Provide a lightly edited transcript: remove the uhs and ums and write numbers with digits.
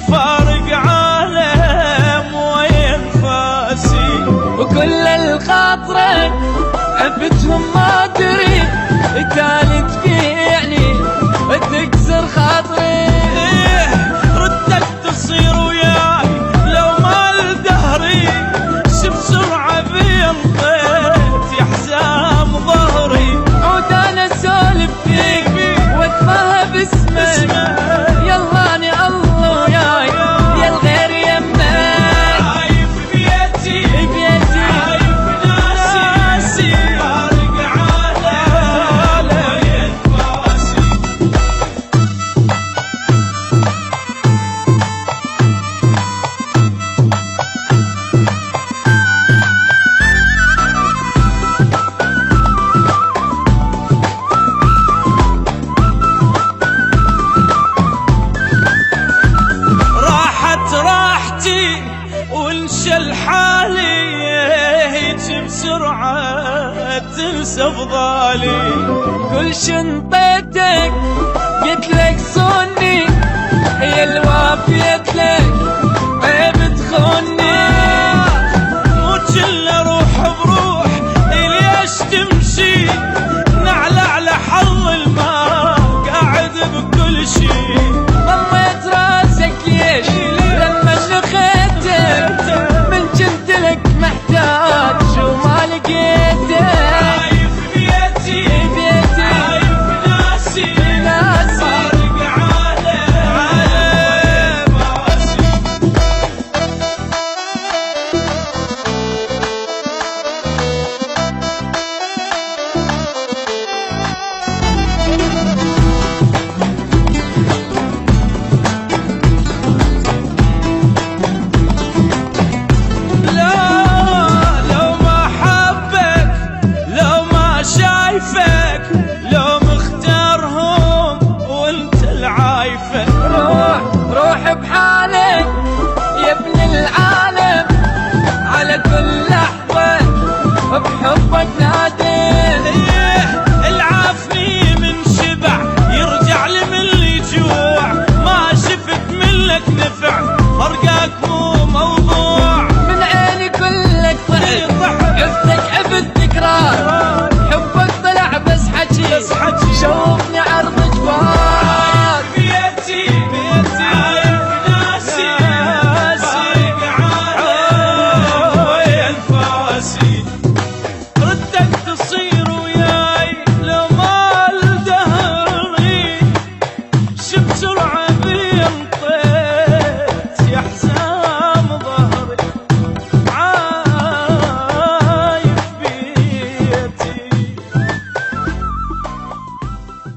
فارق عالم وينفاسي، وكل الخاطرك عفتهم ما ادري كانت فيعني تكسر خاطري. ردك تصير وياي لو مال دهري، بسرعة بيمضيت يا حزام ظهري. عود انا اسولف فيك واتفاها باسمك، يلا اني الله وياي يا الغير يمك. عايف بيتي عايف ناسي، فارق عالم وينفاسي. راحتي وانشل حالي، هيك بسرعة تنسى فضالي. كل شنطتك قلت لك صوني، هي الوافيت لك عيب تخوني.